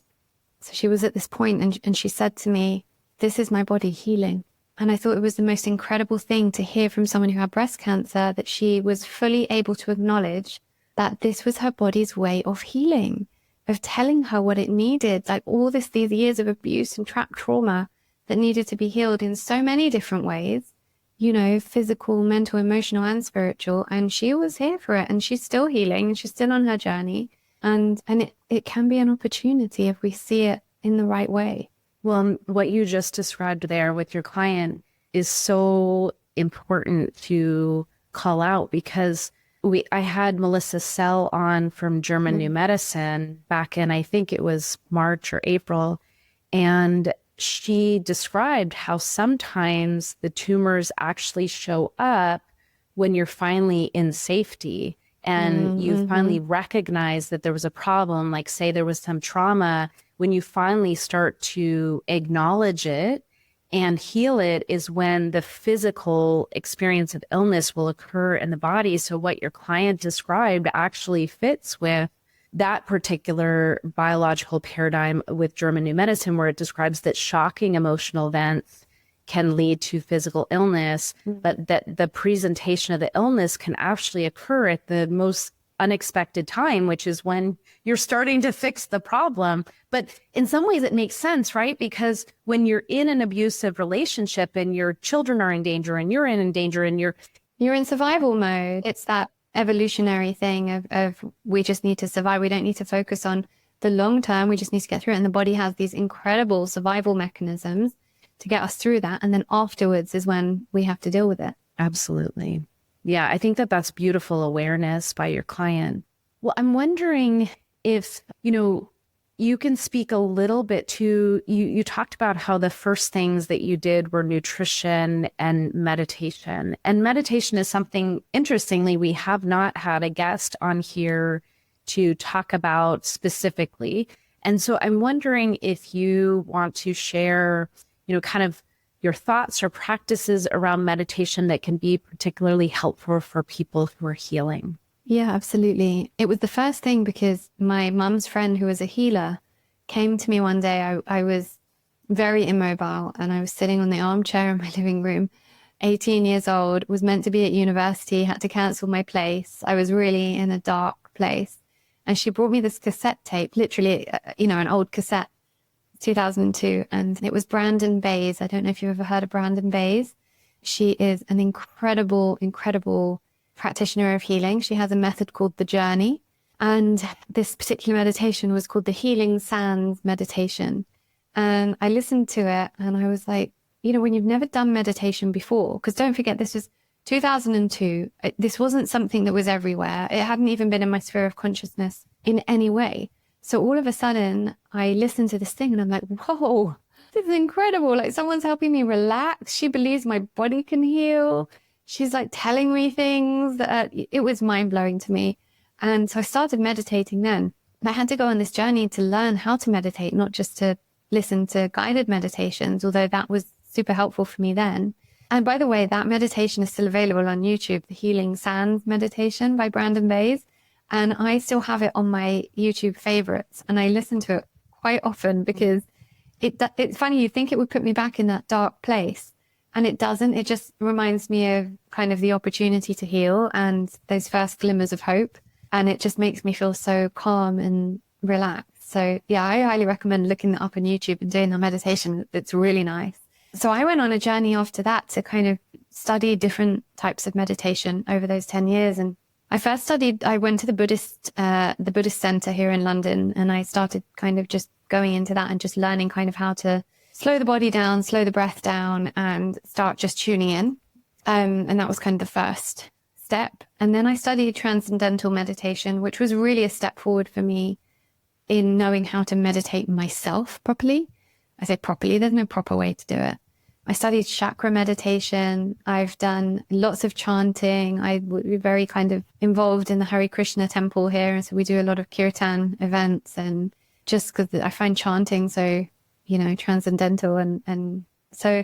B: so she was at this point and she said to me, this is my body healing. And I thought it was the most incredible thing to hear from someone who had breast cancer, that she was fully able to acknowledge that this was her body's way of healing, of telling her what it needed, like all these years of abuse and trapped trauma that needed to be healed in so many different ways, physical, mental, emotional, and spiritual. And she was here for it, and she's still healing, and she's still on her journey. And it can be an opportunity if we see it in the right way.
A: Well, what you just described there with your client is so important to call out, because I had Melissa Sell on from German New Medicine back in, I think it was March or April. And she described how sometimes the tumors actually show up when you're finally in safety and you finally recognize that there was a problem, like say there was some trauma. When you finally start to acknowledge it and heal it is when the physical experience of illness will occur in the body. So what your client described actually fits with that particular biological paradigm with German New Medicine, where it describes that shocking emotional events can lead to physical illness, but that the presentation of the illness can actually occur at the most unexpected time, which is when you're starting to fix the problem. But in some ways it makes sense, right? Because when you're in an abusive relationship and your children are in danger and you're in danger and you're
B: in survival mode, it's that evolutionary thing of we just need to survive. We don't need to focus on the long term. We just need to get through it. And the body has these incredible survival mechanisms to get us through that. And then afterwards is when we have to deal with it.
A: Absolutely. Yeah, I think that that's beautiful awareness by your client. Well, I'm wondering if, you can speak a little bit to, you talked about how the first things that you did were nutrition and meditation. And meditation is something, interestingly, we have not had a guest on here to talk about specifically. And so I'm wondering if you want to share, kind of your thoughts or practices around meditation that can be particularly helpful for people who are healing?
B: Yeah, absolutely. It was the first thing because my mum's friend, who was a healer, came to me one day. I was very immobile and I was sitting on the armchair in my living room, 18 years old, was meant to be at university, had to cancel my place. I was really in a dark place. And she brought me this cassette tape, literally, an old cassette, 2002. And it was Brandon Bayes. I don't know if you've ever heard of Brandon Bayes. She is an incredible, incredible practitioner of healing. She has a method called the Journey. And this particular meditation was called the Healing Sands meditation. And I listened to it and I was like, when you've never done meditation before, because don't forget, this was 2002. This wasn't something that was everywhere. It hadn't even been in my sphere of consciousness in any way. So all of a sudden I listened to this thing and I'm like, whoa, this is incredible. Like, someone's helping me relax. She believes my body can heal. She's like telling me things that it was mind blowing to me. And so I started meditating then. And I had to go on this journey to learn how to meditate, not just to listen to guided meditations, although that was super helpful for me then. And by the way, that meditation is still available on YouTube, the Healing Sands meditation by Brandon Bayes. And I still have it on my YouTube favorites. And I listen to it quite often because it's funny, you think it would put me back in that dark place. And it doesn't. It just reminds me of kind of the opportunity to heal and those first glimmers of hope. And it just makes me feel so calm and relaxed. So yeah, I highly recommend looking that up on YouTube and doing the meditation. It's really nice. So I went on a journey after that to kind of study different types of meditation over those 10 years. And I went to the Buddhist center here in London, and I started kind of just going into that and just learning kind of how to slow the body down, slow the breath down, and start just tuning in. And that was kind of the first step. And then I studied transcendental meditation, which was really a step forward for me in knowing how to meditate myself properly. I say properly, there's no proper way to do it. I studied chakra meditation. I've done lots of chanting. I would be very kind of involved in the Hare Krishna temple here. And so we do a lot of kirtan events, and just because I find chanting so, transcendental. And so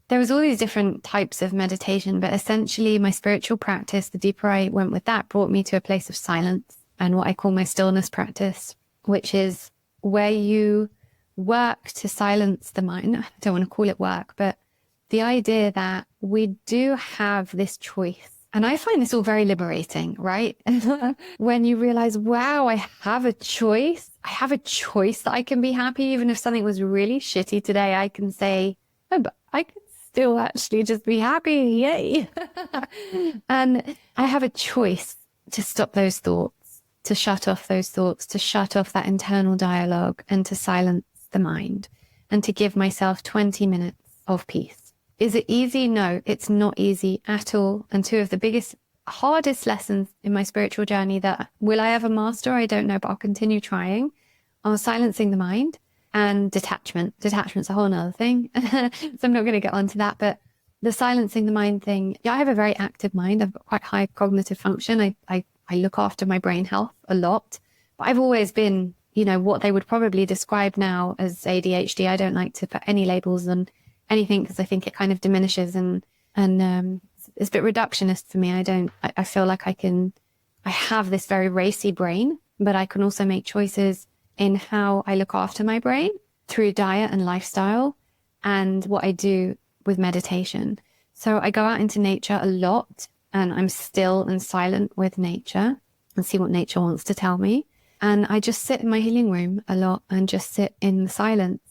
B: there was all these different types of meditation, but essentially my spiritual practice, the deeper I went with that, brought me to a place of silence and what I call my stillness practice, which is where you work to silence the mind. I don't want to call it work, but the idea that we do have this choice. And I find this all very liberating, right? When you realize, wow, I have a choice. I have a choice that I can be happy. Even if something was really shitty today, I can say, oh, but I can still actually just be happy. Yay. And I have a choice to stop those thoughts, to shut off those thoughts, to shut off that internal dialogue, and to silence the mind, and to give myself 20 minutes of peace. Is it easy? No, it's not easy at all. And two of the biggest, hardest lessons in my spiritual journey that will I ever master? I don't know, but I'll continue trying, are silencing the mind and detachment. Detachment's a whole nother thing. So I'm not going to get onto that, but the silencing the mind thing. Yeah, I have a very active mind. I've got quite high cognitive function. I look after my brain health a lot, but I've always been, what they would probably describe now as ADHD. I don't like to put any labels on anything because I think it kind of diminishes and it's a bit reductionist for me. I feel like I have this very racy brain, but I can also make choices in how I look after my brain through diet and lifestyle and what I do with meditation. So I go out into nature a lot, and I'm still and silent with nature and see what nature wants to tell me. And I just sit in my healing room a lot and just sit in the silence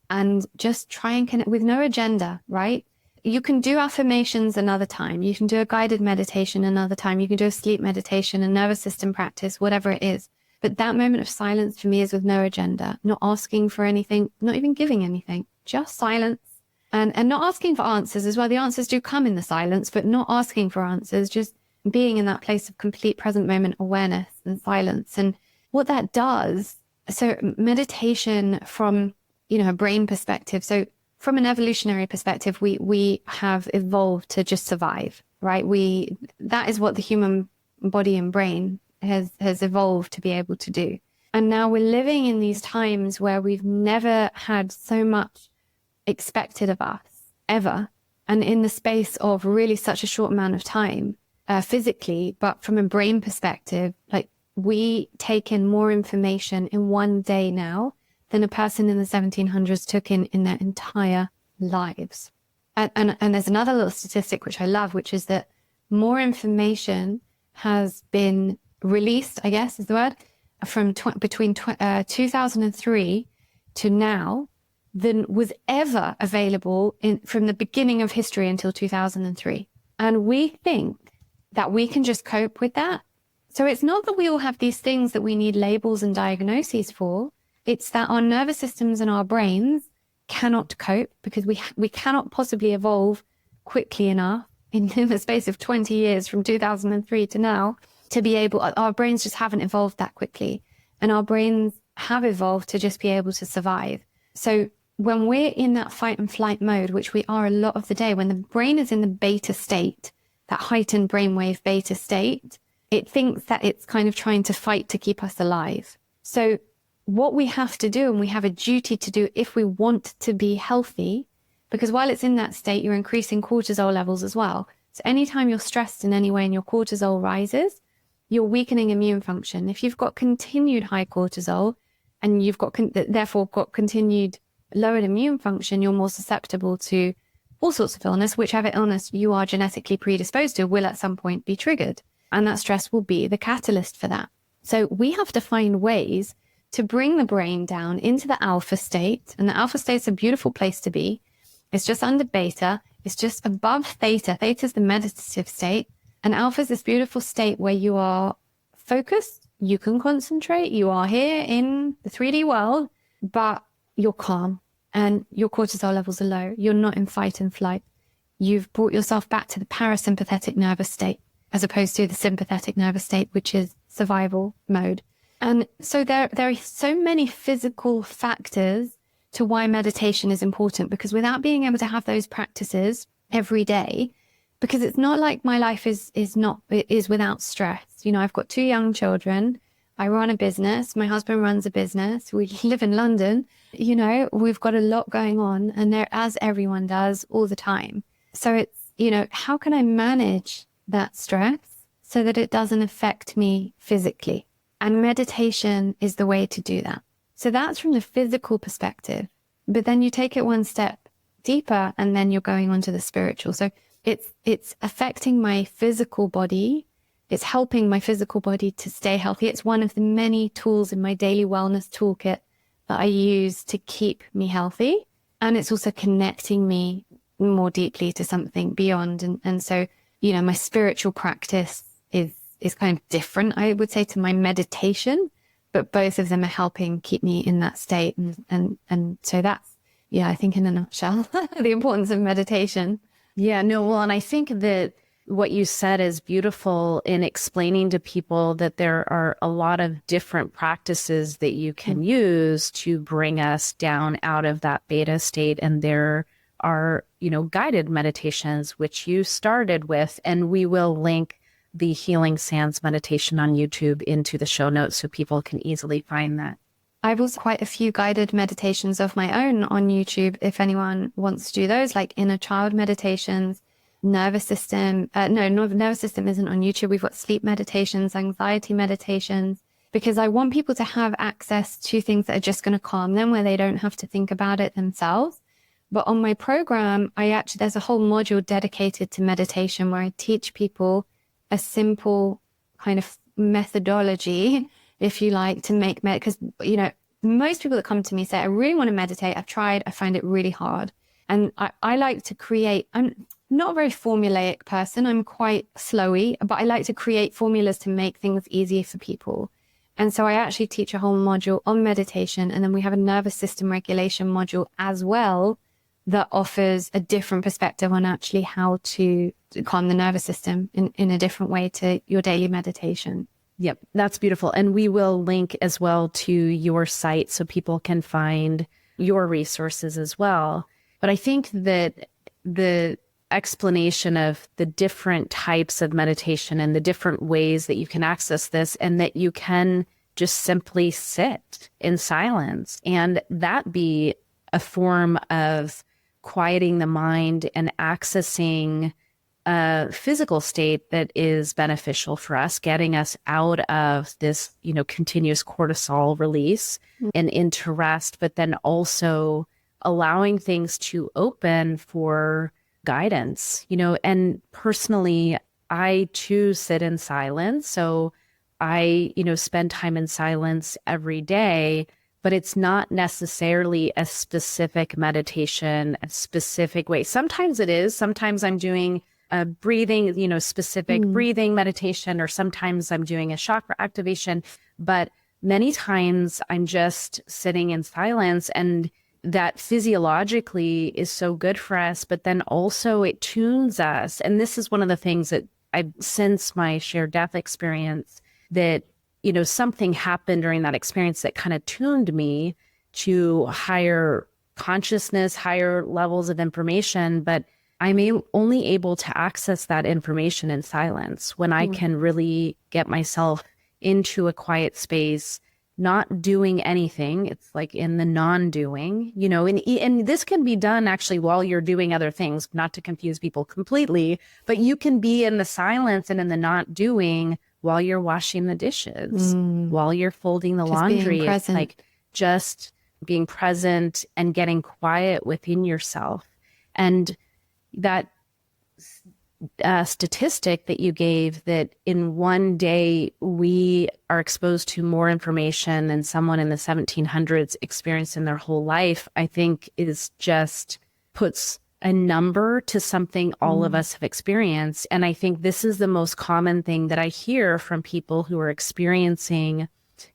B: and just try and connect with no agenda, right? You can do affirmations another time. You can do a guided meditation another time. You can do a sleep meditation, a nervous system practice, whatever it is. But that moment of silence for me is with no agenda, not asking for anything, not even giving anything, just silence. And not asking for answers as well. The answers do come in the silence, but not asking for answers, just being in that place of complete present moment awareness and silence. And what that does, so meditation from, a brain perspective. So from an evolutionary perspective, we have evolved to just survive, right? That is what the human body and brain has evolved to be able to do. And now we're living in these times where we've never had so much expected of us. ever. And in the space of really such a short amount of time, physically, but from a brain perspective, like we take in more information in one day now than a person in the 1700s took in their entire lives. And there's another little statistic which I love, which is that more information has been released, I guess is the word, from between 2003 to now than was ever available from the beginning of history until 2003. And we think that we can just cope with that. So it's not that we all have these things that we need labels and diagnoses for. It's that our nervous systems and our brains cannot cope because we cannot possibly evolve quickly enough in the space of 20 years from 2003 to now to be able, our brains just haven't evolved that quickly. And our brains have evolved to just be able to survive. So when we're in that fight and flight mode, which we are a lot of the day, when the brain is in the beta state, that heightened brainwave beta state, it thinks that it's kind of trying to fight to keep us alive. So what we have to do, and we have a duty to do if we want to be healthy, because while it's in that state, you're increasing cortisol levels as well. So anytime you're stressed in any way and your cortisol rises, you're weakening immune function. If you've got continued high cortisol and you've got therefore got continued lowered immune function, you're more susceptible to all sorts of illness. Whichever illness you are genetically predisposed to will at some point be triggered. And that stress will be the catalyst for that. So we have to find ways to bring the brain down into the alpha state. And the alpha state is a beautiful place to be. It's just under beta. It's just above theta. Theta is the meditative state. And alpha is this beautiful state where you are focused, you can concentrate, you are here in the 3D world, but you're calm and your cortisol levels are low. You're not in fight and flight. You've brought yourself back to the parasympathetic nervous state as opposed to the sympathetic nervous state, which is survival mode. And so there are so many physical factors to why meditation is important, because without being able to have those practices every day, because it's not like my life is without stress. You know, I've got 2 young children. I run a business. My husband runs a business. We live in London. You know, we've got a lot going on, and there, as everyone does all the time. So it's, you know, how can I manage that stress so that it doesn't affect me physically? And meditation is the way to do that. So that's from the physical perspective. But then you take it one step deeper, and then you're going on to the spiritual. So it's affecting my physical body. It's helping my physical body to stay healthy. It's one of the many tools in my daily wellness toolkit that I use to keep me healthy. And it's also connecting me more deeply to something beyond. And so, you know, my spiritual practice is kind of different, I would say, to my meditation, but both of them are helping keep me in that state. And so that's, yeah, I think in a nutshell, the importance of meditation.
A: Yeah, no, well, and I think that what you said is beautiful in explaining to people that there are a lot of different practices that you can use to bring us down out of that beta state. And there are, you know, guided meditations, which you started with, and we will link the Healing Sands meditation on YouTube into the show notes so people can easily find that.
B: I've also quite a few guided meditations of my own on YouTube if anyone wants to do those, like inner child meditations, nervous system. Nervous system isn't on YouTube. We've got sleep meditations, anxiety meditations, because I want people to have access to things that are just going to calm them, where they don't have to think about it themselves. But on my program, there's a whole module dedicated to meditation where I teach people a simple kind of methodology, if you like, to make because, you know, most people that come to me say, I really want to meditate. I've tried. I find it really hard. And I like to create, I'm not a very formulaic person. I'm quite flowy, but I like to create formulas to make things easier for people. And so I actually teach a whole module on meditation. And then we have a nervous system regulation module as well that offers a different perspective on actually how to calm the nervous system in a different way to your daily meditation.
A: Yep, that's beautiful. And we will link as well to your site so people can find your resources as well. But I think that the explanation of the different types of meditation and the different ways that you can access this, and that you can just simply sit in silence and that be a form of quieting the mind and accessing a physical state that is beneficial for us, getting us out of this, continuous cortisol release and into rest, but then also allowing things to open for guidance, and personally, I too sit in silence. So I, spend time in silence every day, but it's not necessarily a specific meditation, a specific way. Sometimes it is. Sometimes I'm doing a breathing, specific breathing meditation, or sometimes I'm doing a chakra activation, but many times I'm just sitting in silence, and that physiologically is so good for us, but then also it tunes us. And this is one of the things that I've, since my shared death experience, that, something happened during that experience that kind of tuned me to higher consciousness, higher levels of information. But I'm only able to access that information in silence when I can really get myself into a quiet space, not doing anything. It's like in the non-doing, and this can be done actually while you're doing other things, not to confuse people completely, but you can be in the silence and in the not doing while you're washing the dishes, while you're folding the laundry. It's like just being present and getting quiet within yourself. And that statistic that you gave, that in one day we are exposed to more information than someone in the 1700s experienced in their whole life, I think is just puts a number to something all of us have experienced. And I think this is the most common thing that I hear from people who are experiencing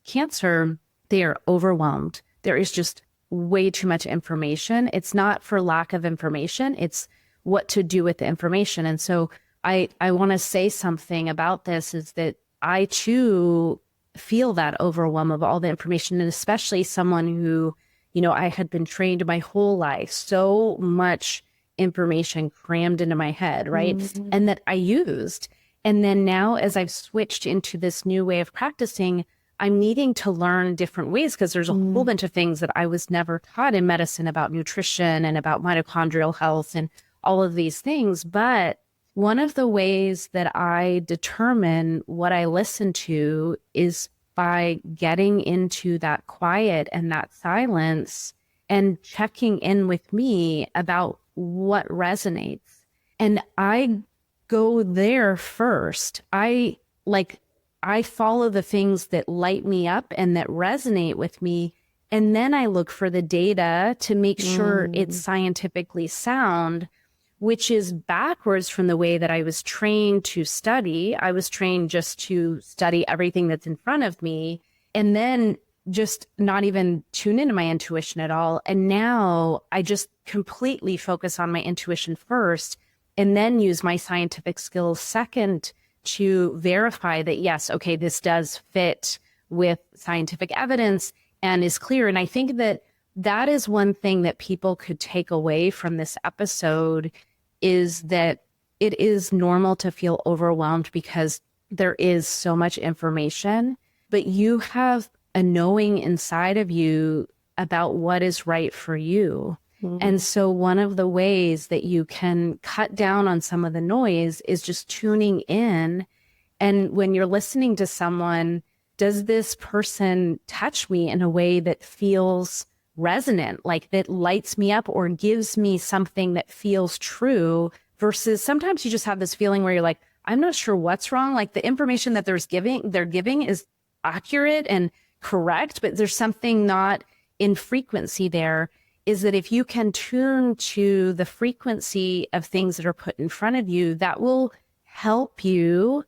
A: cancer. They are overwhelmed. There is just way too much information. It's not for lack of information. It's what to do with the information. And so I want to say something about this, is that I too feel that overwhelm of all the information, and especially someone who, I had been trained my whole life, so much information crammed into my head, right? And that I used. And then now, as I've switched into this new way of practicing, I'm needing to learn different ways, because there's a whole bunch of things that I was never taught in medicine about nutrition and about mitochondrial health and all of these things. But one of the ways that I determine what I listen to is by getting into that quiet and that silence and checking in with me about what resonates. And I go there first. I follow the things that light me up and that resonate with me. And then I look for the data to make sure it's scientifically sound, which is backwards from the way that I was trained to study. I was trained just to study everything that's in front of me, and then just not even tune into my intuition at all. And now I just completely focus on my intuition first, and then use my scientific skills second to verify that, yes, okay, this does fit with scientific evidence and is clear. And I think that that is one thing that people could take away from this episode, is that it is normal to feel overwhelmed because there is so much information, but you have a knowing inside of you about what is right for you. And so one of the ways that you can cut down on some of the noise is just tuning in. And when you're listening to someone, does this person touch me in a way that feels resonant, like that lights me up or gives me something that feels true? Versus sometimes you just have this feeling where you're like, I'm not sure what's wrong. Like the information that they're giving is accurate and correct, but there's something not in frequency there. Is that if you can tune to the frequency of things that are put in front of you, that will help you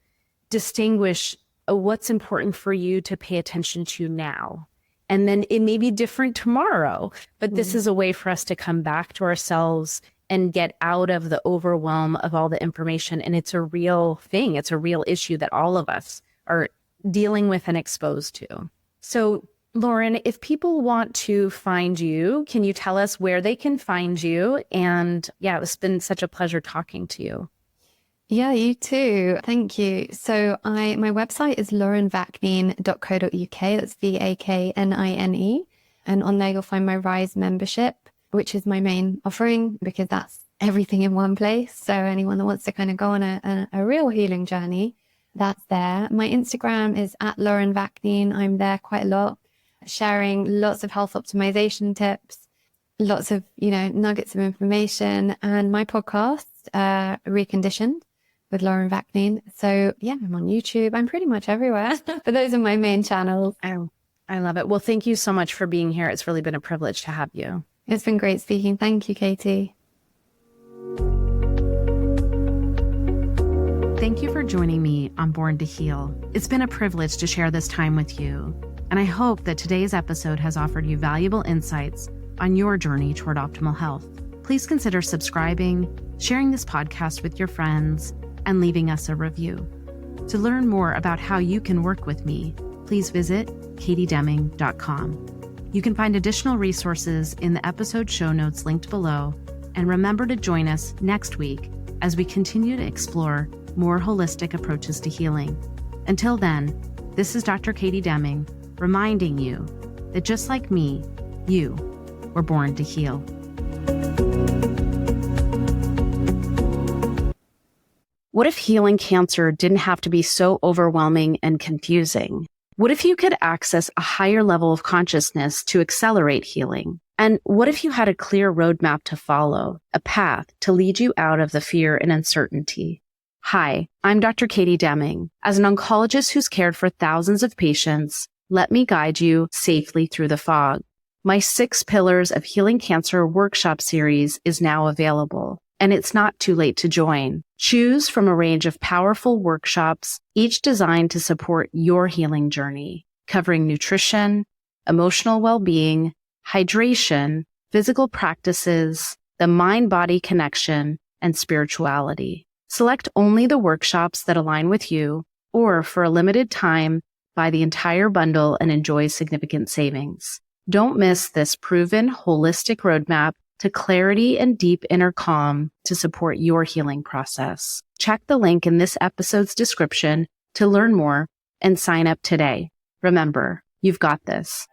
A: distinguish what's important for you to pay attention to now. And then it may be different tomorrow, but this is a way for us to come back to ourselves and get out of the overwhelm of all the information. And it's a real thing. It's a real issue that all of us are dealing with and exposed to. So Lauren, if people want to find you, can you tell us where they can find you? And yeah, it's been such a pleasure talking to you.
B: Yeah, you too. Thank you. So my website is laurenvaknine.co.uk. That's VAKNINE. And on there you'll find my Rise membership. which is my main offering because that's everything in one place. So anyone that wants to kind of go on a real healing journey, that's there. My Instagram is at Lauren Vaknine. I'm there quite a lot, sharing lots of health optimization tips, lots of, nuggets of information, and my podcast, Reconditioned with Lauren Vaknine. So yeah, I'm on YouTube. I'm pretty much everywhere, but those are my main channels.
A: Oh, I love it. Well, thank you so much for being here. It's really been a privilege to have you.
B: It's been great speaking. Thank you, Katie.
A: Thank you for joining me on Born to Heal. It's been a privilege to share this time with you, and I hope that today's episode has offered you valuable insights on your journey toward optimal health. Please consider subscribing, sharing this podcast with your friends, and leaving us a review. To learn more about how you can work with me, please visit katiedeming.com. You can find additional resources in the episode show notes linked below, and remember to join us next week as we continue to explore more holistic approaches to healing. Until then, this is Dr. Katie Deming, reminding you that just like me, you were born to heal. What if healing cancer didn't have to be so overwhelming and confusing? What if you could access a higher level of consciousness to accelerate healing? And what if you had a clear roadmap to follow, a path to lead you out of the fear and uncertainty? Hi, I'm Dr. Katie Deming. As an oncologist who's cared for thousands of patients, let me guide you safely through the fog. My 6 Pillars of Healing Cancer workshop series is now available, and it's not too late to join. Choose from a range of powerful workshops, each designed to support your healing journey, covering nutrition, emotional well-being, hydration, physical practices, the mind-body connection, and spirituality. Select only the workshops that align with you, or for a limited time, buy the entire bundle and enjoy significant savings. Don't miss this proven holistic roadmap to clarity and deep inner calm to support your healing process. Check the link in this episode's description to learn more and sign up today. Remember, you've got this.